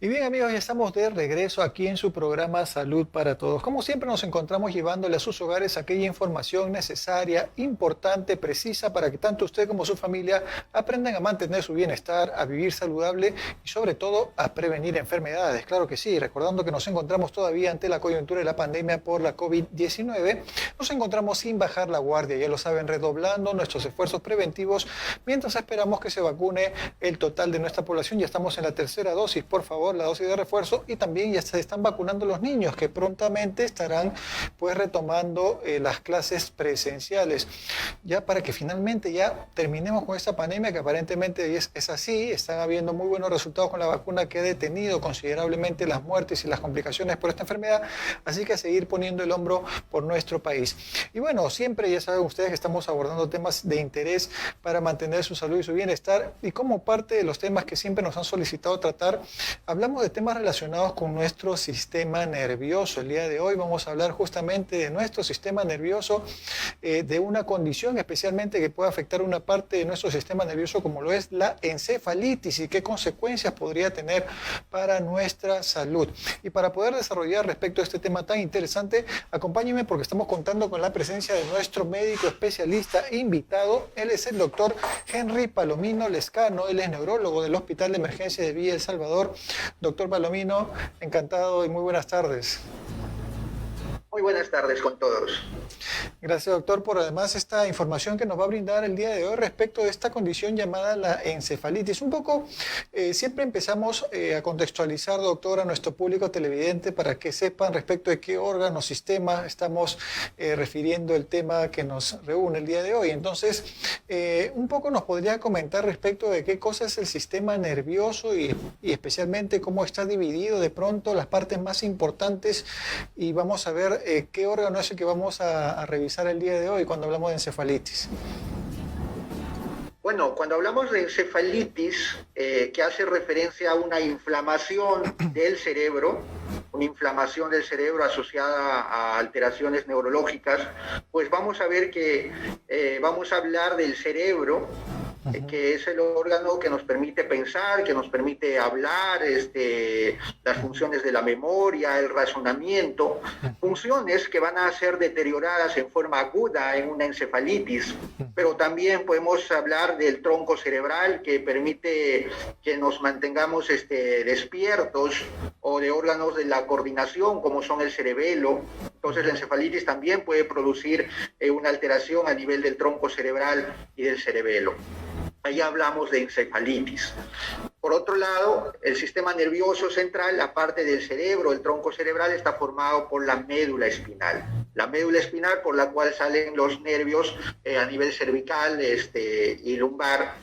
Y bien amigos, ya estamos de regreso aquí en su programa Salud para Todos. Como siempre nos encontramos llevándole a sus hogares aquella información necesaria, importante, precisa para que tanto usted como su familia aprendan a mantener su bienestar, a vivir saludable y sobre todo a prevenir enfermedades. Claro que sí, recordando que nos encontramos todavía ante la coyuntura de la pandemia por la COVID-19, nos encontramos sin bajar la guardia, ya lo saben, redoblando nuestros esfuerzos preventivos mientras esperamos que se vacune el total de nuestra población. Ya estamos en la tercera dosis, por favor, la dosis de refuerzo, y también ya se están vacunando los niños que prontamente estarán pues retomando las clases presenciales, ya para que finalmente ya terminemos con esta pandemia que aparentemente es así. Están habiendo muy buenos resultados con la vacuna que ha detenido considerablemente las muertes y las complicaciones por esta enfermedad, así que a seguir poniendo el hombro por nuestro país. Y bueno, siempre ya saben ustedes que estamos abordando temas de interés para mantener su salud y su bienestar, y como parte de los temas que siempre nos han solicitado tratar, hablamos de temas relacionados con nuestro sistema nervioso. El día de hoy vamos a hablar justamente de nuestro sistema nervioso, de una condición especialmente que puede afectar una parte de nuestro sistema nervioso como lo es la encefalitis y qué consecuencias podría tener para nuestra salud. Y para poder desarrollar respecto a este tema tan interesante, acompáñenme porque estamos contando con la presencia de nuestro médico especialista invitado. Él es el doctor Henry Palomino Lescano. Él es neurólogo del Hospital de Emergencia de Villa El Salvador. Doctor Palomino, encantado y muy buenas tardes. Muy buenas tardes con todos. Gracias, doctor, por además esta información que nos va a brindar el día de hoy respecto de esta condición llamada la encefalitis. Un poco, siempre empezamos a contextualizar, doctor, a nuestro público televidente para que sepan respecto de qué órgano, sistema estamos refiriendo el tema que nos reúne el día de hoy. Entonces, un poco nos podría comentar respecto de qué cosa es el sistema nervioso y especialmente cómo está dividido de pronto las partes más importantes, y vamos a ver qué órgano es el que vamos a revisar el día de hoy cuando hablamos de encefalitis. Bueno, cuando hablamos de encefalitis, que hace referencia a una inflamación del cerebro, asociada a alteraciones neurológicas, pues vamos a ver que vamos a hablar del cerebro, que es el órgano que nos permite pensar, que nos permite hablar, las funciones de la memoria, el razonamiento, funciones que van a ser deterioradas en forma aguda en una encefalitis. Pero también podemos hablar del tronco cerebral, que permite que nos mantengamos despiertos, o de órganos de la coordinación, como son el cerebelo. Entonces la encefalitis también puede producir una alteración a nivel del tronco cerebral y del cerebelo. Ahí hablamos de encefalitis. Por otro lado, el sistema nervioso central, la parte del cerebro, el tronco cerebral, está formado por la médula espinal. La médula espinal por la cual salen los nervios a nivel cervical y lumbar.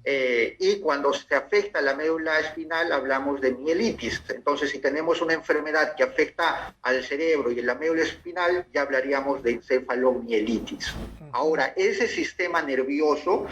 Y cuando se afecta la médula espinal hablamos de mielitis. Entonces, si tenemos una enfermedad que afecta al cerebro y en la médula espinal, ya hablaríamos de encefalomielitis. Ahora, ese sistema nervioso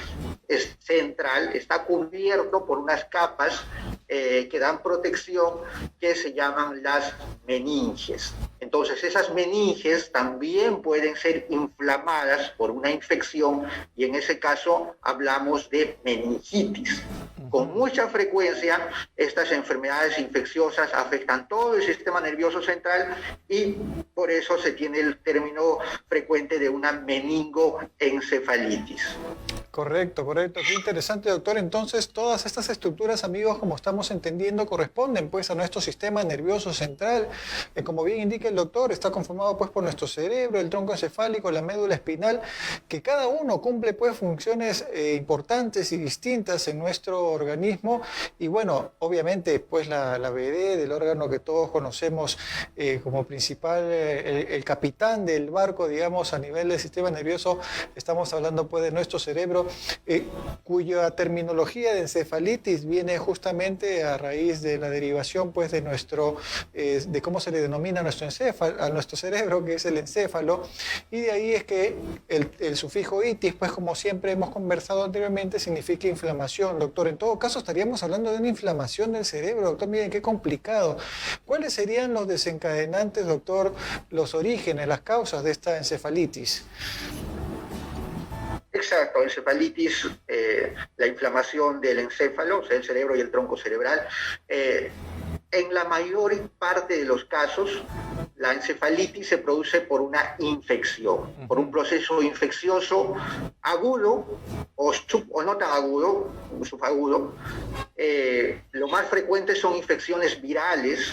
central está cubierto por unas capas que dan protección, que se llaman las meninges. Entonces, esas meninges también pueden ser inflamadas por una infección, y en ese caso hablamos de meningitis. Con mucha frecuencia, estas enfermedades infecciosas afectan todo el sistema nervioso central, y por eso se tiene el término frecuente de una meningoencefalitis. Correcto, correcto. Qué interesante, doctor. Entonces, todas estas estructuras, amigos, como estamos entendiendo, corresponden pues a nuestro sistema nervioso central. Como bien indica el doctor, está conformado pues por nuestro cerebro, el tronco encefálico, la médula espinal, que cada uno cumple pues funciones importantes y distintas en nuestro organismo. Y bueno, obviamente pues la BD del órgano que todos conocemos como principal, el capitán del barco, digamos, a nivel del sistema nervioso, estamos hablando pues de nuestro cerebro, cuya terminología de encefalitis viene justamente a raíz de la derivación pues de de cómo se le denomina a nuestro cerebro, que es el encéfalo, y de ahí es que el sufijo itis, pues como siempre hemos conversado anteriormente, significa inflamación, doctor. En todo caso estaríamos hablando de una inflamación del cerebro, doctor. Miren qué complicado. ¿Cuáles serían los desencadenantes, doctor, los orígenes, las causas de esta encefalitis? Exacto, encefalitis, la inflamación del encéfalo, o sea, el cerebro y el tronco cerebral, En la mayor parte de los casos, la encefalitis se produce por una infección, por un proceso infeccioso agudo o no tan agudo, subagudo. Lo más frecuente son infecciones virales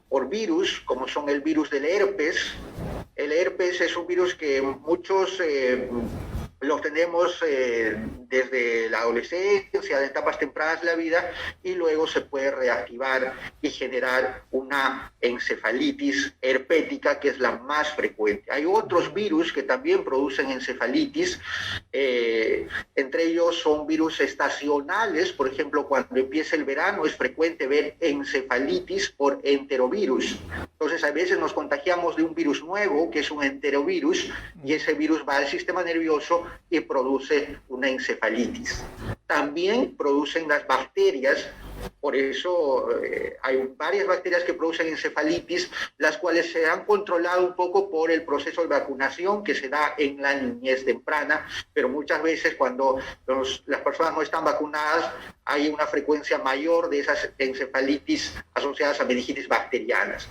por virus, como son el virus del herpes. El herpes es un virus que muchos lo tenemos desde la adolescencia, de etapas tempranas de la vida, y luego se puede reactivar y generar una encefalitis herpética, que es la más frecuente. Hay otros virus que también producen encefalitis, entre ellos son virus estacionales. Por ejemplo, cuando empieza el verano es frecuente ver encefalitis por enterovirus. Entonces, a veces nos contagiamos de un virus nuevo, que es un enterovirus, y ese virus va al sistema nervioso y produce una encefalitis. También producen las bacterias, por eso hay varias bacterias que producen encefalitis, las cuales se han controlado un poco por el proceso de vacunación que se da en la niñez temprana, pero muchas veces cuando las personas no están vacunadas hay una frecuencia mayor de esas encefalitis asociadas a meningitis bacterianas.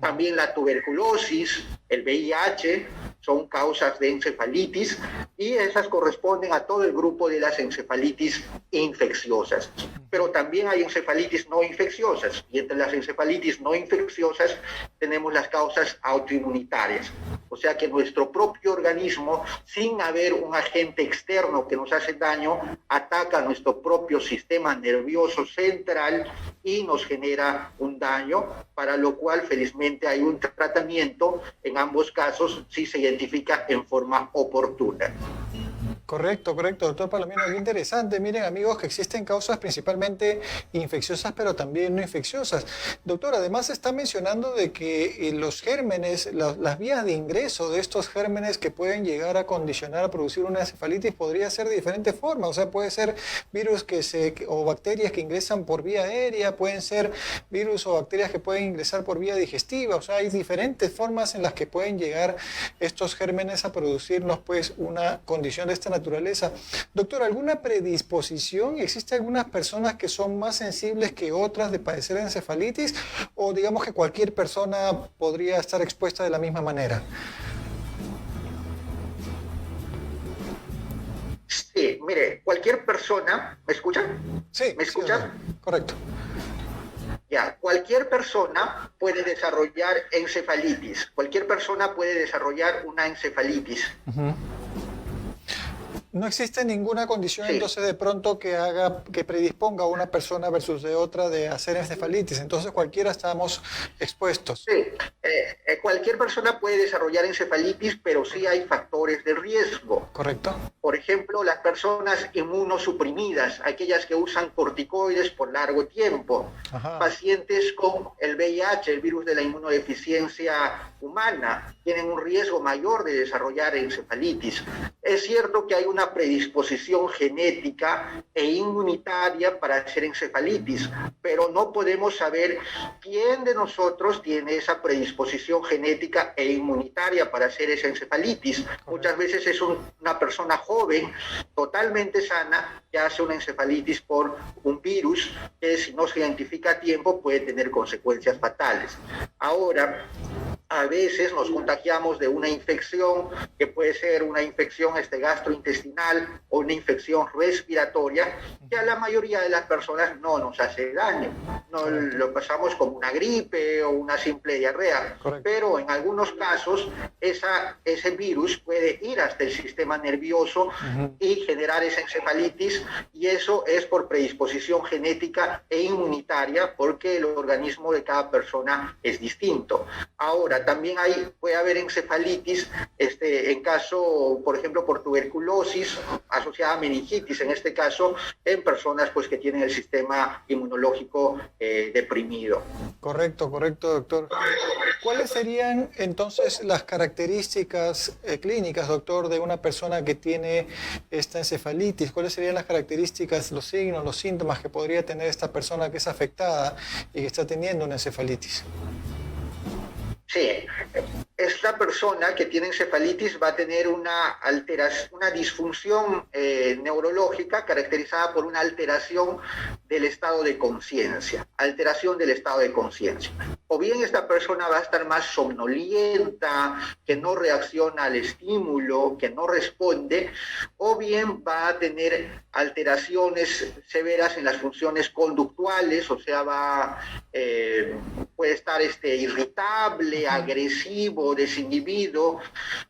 También la tuberculosis, el VIH, son causas de encefalitis, y esas corresponden a todo el grupo de las encefalitis infecciosas. Pero también hay encefalitis no infecciosas, y entre las encefalitis no infecciosas tenemos las causas autoinmunitarias. O sea que nuestro propio organismo, sin haber un agente externo que nos hace daño, ataca nuestro propio sistema nervioso central y nos genera un daño, para lo cual felizmente hay un tratamiento en ambos casos si se identifica en forma oportuna. Correcto, doctor Palomino, qué interesante. Miren, amigos, que existen causas principalmente infecciosas, pero también no infecciosas. Doctor, además está mencionando de que los gérmenes, las vías de ingreso de estos gérmenes que pueden llegar a condicionar, a producir una encefalitis, podría ser de diferentes formas. O sea, puede ser virus o bacterias que ingresan por vía aérea, pueden ser virus o bacterias que pueden ingresar por vía digestiva. O sea, hay diferentes formas en las que pueden llegar estos gérmenes a producirnos pues una condición de esta naturaleza. Doctor, ¿alguna predisposición? ¿Existe algunas personas que son más sensibles que otras de padecer encefalitis? ¿O digamos que cualquier persona podría estar expuesta de la misma manera? Sí, mire, cualquier persona, ¿me escucha? Sí. ¿Me escucha? Sí, correcto. Ya, cualquier persona puede desarrollar encefalitis. Cualquier persona puede desarrollar una encefalitis. No existe ninguna condición, Sí. Entonces, de pronto que predisponga a una persona versus de otra de hacer encefalitis. Entonces, cualquiera estamos expuestos. Sí, cualquier persona puede desarrollar encefalitis, pero sí hay factores de riesgo. ¿Correcto? Por ejemplo, las personas inmunosuprimidas, aquellas que usan corticoides por largo tiempo, pacientes con el VIH, el virus de la inmunodeficiencia humana, tienen un riesgo mayor de desarrollar encefalitis. Es cierto que hay una predisposición genética e inmunitaria para hacer encefalitis, pero no podemos saber quién de nosotros tiene esa predisposición genética e inmunitaria para hacer esa encefalitis. Muchas veces es una persona joven, totalmente sana, que hace una encefalitis por un virus que, si no se identifica a tiempo, puede tener consecuencias fatales. Ahora, a veces nos contagiamos de una infección que puede ser una infección gastrointestinal o una infección respiratoria, que a la mayoría de las personas no nos hace daño. No lo pasamos como una gripe o una simple diarrea. Correcto. Pero en algunos casos ese virus puede ir hasta el sistema nervioso y generar esa encefalitis, y eso es por predisposición genética e inmunitaria, porque el organismo de cada persona es distinto. Ahora, también puede haber encefalitis en caso, por ejemplo, por tuberculosis asociada a meningitis, en este caso, en personas pues que tienen el sistema inmunológico deprimido. Correcto, doctor. ¿Cuáles serían entonces las características clínicas, doctor, de una persona que tiene esta encefalitis? ¿Cuáles serían las características, los signos, los síntomas que podría tener esta persona que es afectada y que está teniendo una encefalitis? Sí, esta persona que tiene encefalitis va a tener una alteración, una disfunción neurológica caracterizada por una alteración del estado de conciencia, O bien esta persona va a estar más somnolienta, que no reacciona al estímulo, que no responde, o bien va a tener alteraciones severas en las funciones conductuales, o sea, puede estar irritable, agresivo, desinhibido,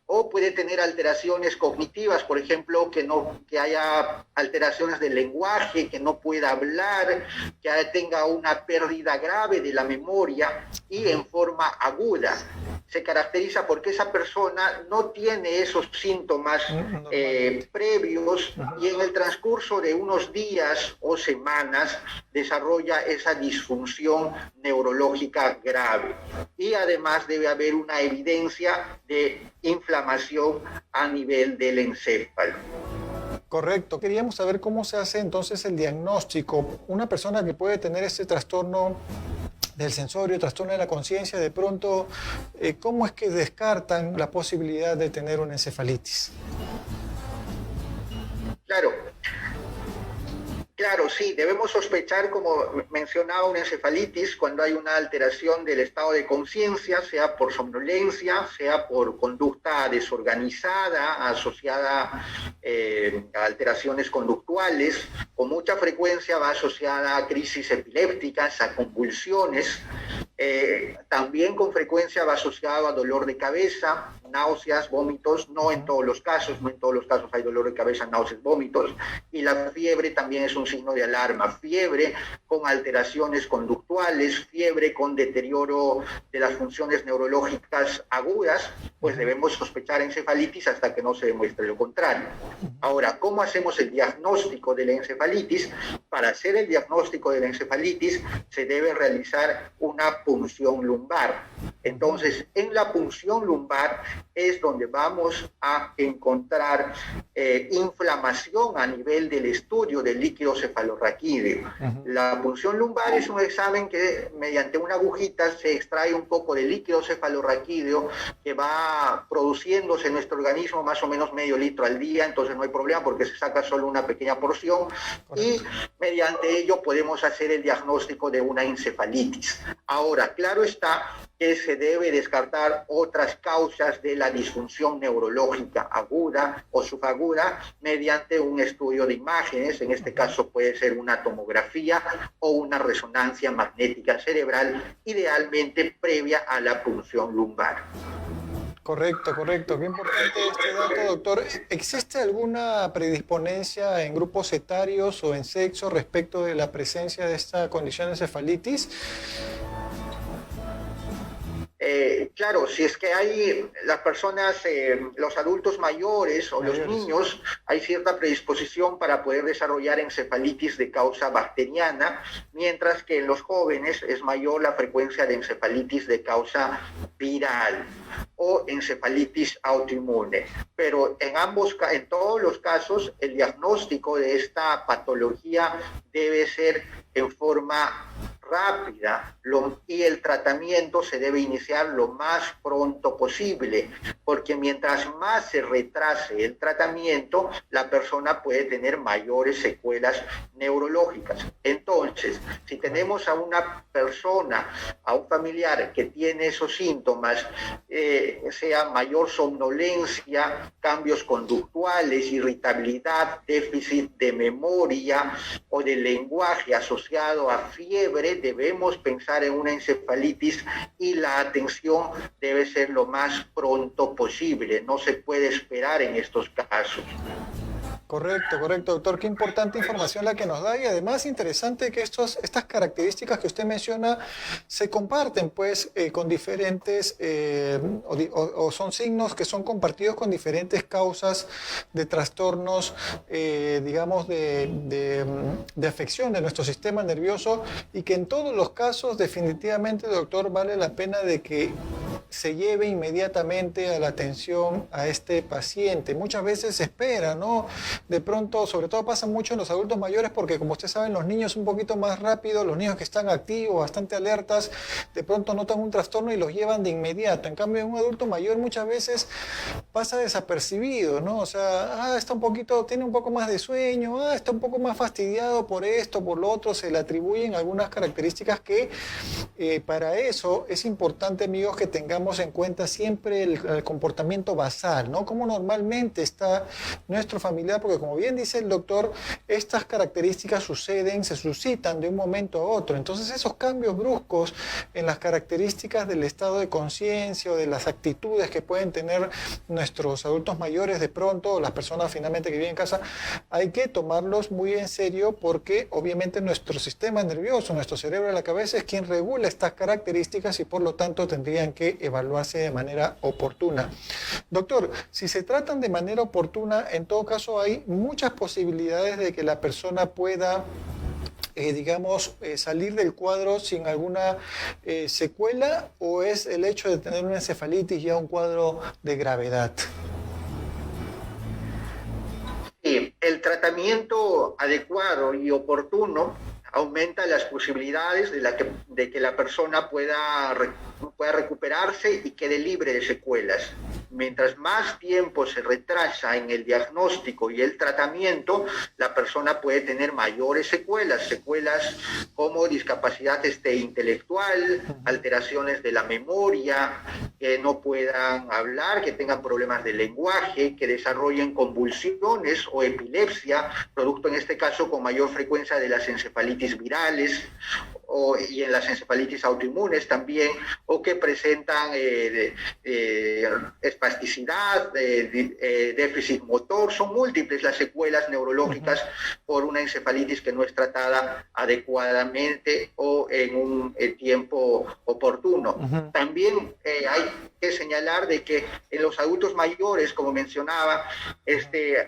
o puede tener alteraciones cognitivas, por ejemplo, que haya alteraciones del lenguaje, que no pueda hablar, que tenga una pérdida grave de la memoria y en forma aguda. Se caracteriza porque esa persona no tiene esos síntomas previos y en el transcurso de unos días o semanas desarrolla esa disfunción neurológica grave. Y además debe haber una evidencia de inflamación a nivel del encéfalo. Correcto. Queríamos saber cómo se hace entonces el diagnóstico. Una persona que puede tener este trastorno del sensorio, trastorno de la conciencia, de pronto, ¿cómo es que descartan la posibilidad de tener una encefalitis? Claro, sí, debemos sospechar, como mencionaba, una encefalitis cuando hay una alteración del estado de conciencia, sea por somnolencia, sea por conducta desorganizada, asociada a alteraciones conductuales. Con mucha frecuencia va asociada a crisis epilépticas, a convulsiones. También con frecuencia va asociado a dolor de cabeza, náuseas, vómitos, no en todos los casos hay dolor de cabeza, náuseas, vómitos, y la fiebre también es un signo de alarma, fiebre con alteraciones conductuales, fiebre con deterioro de las funciones neurológicas agudas, pues debemos sospechar encefalitis hasta que no se demuestre lo contrario. Ahora, ¿cómo hacemos el diagnóstico de la encefalitis? Para hacer el diagnóstico de la encefalitis se debe realizar una punción lumbar. Entonces, en la punción lumbar es donde vamos a encontrar inflamación a nivel del estudio del líquido cefalorraquídeo. La punción lumbar es un examen que mediante una agujita se extrae un poco de líquido cefalorraquídeo que va produciéndose en nuestro organismo más o menos medio litro al día, entonces no hay problema porque se saca solo una pequeña porción. Correcto. Y mediante ello podemos hacer el diagnóstico de una encefalitis. Ahora, claro está que se debe descartar otras causas de la disfunción neurológica aguda o subaguda mediante un estudio de imágenes. En este caso puede ser una tomografía o una resonancia magnética cerebral, idealmente previa a la punción lumbar. Correcto. Qué importante este dato, doctor. ¿Existe alguna predisponencia en grupos etarios o en sexo respecto de la presencia de esta condición de encefalitis? Claro, si es que hay las personas, los adultos mayores o los niños, hay cierta predisposición para poder desarrollar encefalitis de causa bacteriana, mientras que en los jóvenes es mayor la frecuencia de encefalitis de causa viral o encefalitis autoinmune. Pero en todos los casos, el diagnóstico de esta patología debe ser en forma rápida y el tratamiento se debe iniciar lo más pronto posible, porque mientras más se retrase el tratamiento, la persona puede tener mayores secuelas neurológicas. Entonces, si tenemos a una persona, a un familiar que tiene esos síntomas, sea mayor somnolencia, cambios conductuales, irritabilidad, déficit de memoria o de lenguaje asociado a fiebre, debemos pensar en una encefalitis y la atención debe ser lo más pronto posible. No se puede esperar en estos casos. Correcto, doctor. Qué importante información la que nos da y además interesante que estas características que usted menciona se comparten pues con diferentes o son signos que son compartidos con diferentes causas de trastornos, digamos, de afección de nuestro sistema nervioso y que en todos los casos definitivamente, doctor, vale la pena de que se lleve inmediatamente a la atención a este paciente. Muchas veces se espera, ¿no? De pronto, sobre todo pasa mucho en los adultos mayores porque como ustedes saben, los niños un poquito más rápido, los niños que están activos, bastante alertas, de pronto notan un trastorno y los llevan de inmediato. En cambio, en un adulto mayor muchas veces pasa desapercibido, ¿no? O sea, está un poquito, tiene un poco más de sueño, está un poco más fastidiado por esto, por lo otro, se le atribuyen algunas características que para eso es importante, amigos, que tengamos en cuenta siempre el comportamiento basal, ¿no? Cómo normalmente está nuestro familiar, porque como bien dice el doctor, estas características suceden, se suscitan de un momento a otro. Entonces esos cambios bruscos en las características del estado de conciencia o de las actitudes que pueden tener nuestros adultos mayores de pronto, o las personas finalmente que viven en casa, hay que tomarlos muy en serio porque obviamente nuestro sistema nervioso, nuestro cerebro de la cabeza es quien regula estas características y por lo tanto tendrían que evaluarse de manera oportuna. Doctor, si se tratan de manera oportuna, en todo caso hay muchas posibilidades de que la persona pueda salir del cuadro sin alguna secuela, o es el hecho de tener una encefalitis ya un cuadro de gravedad. Sí, el tratamiento adecuado y oportuno aumenta las posibilidades de que la persona pueda recuperarse y quede libre de secuelas. Mientras más tiempo se retrasa en el diagnóstico y el tratamiento, la persona puede tener mayores secuelas como discapacidad intelectual, alteraciones de la memoria, que no puedan hablar, que tengan problemas de lenguaje, que desarrollen convulsiones o epilepsia, producto en este caso con mayor frecuencia de las encefalitis virales y en las encefalitis autoinmunes también, o que presentan espasticidad, déficit motor. Son múltiples las secuelas neurológicas por una encefalitis que no es tratada adecuadamente o en un tiempo oportuno. También hay que señalar de que en los adultos mayores, como mencionaba,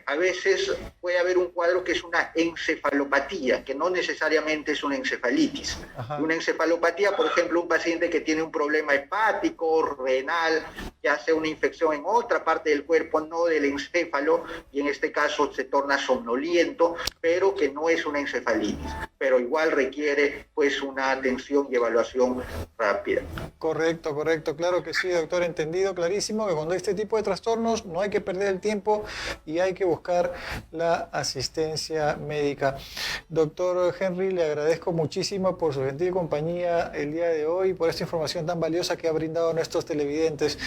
a veces puede haber un cuadro que es una encefalopatía, que no necesariamente es una encefalitis. Una encefalopatía, por ejemplo, un paciente que tiene un problema hepático, renal, que hace una infección en otra parte del cuerpo, no del encéfalo, y en este caso se torna somnoliento, pero que no es una encefalitis, pero igual requiere pues una atención y evaluación rápida. Correcto, claro que sí, doctor, entendido, clarísimo, que cuando hay este tipo de trastornos no hay que perder el tiempo y hay que buscar la asistencia médica. Doctor Henry, le agradezco muchísimo por su gentil compañía el día de hoy, por esta información tan valiosa que ha brindado a nuestros televidentes.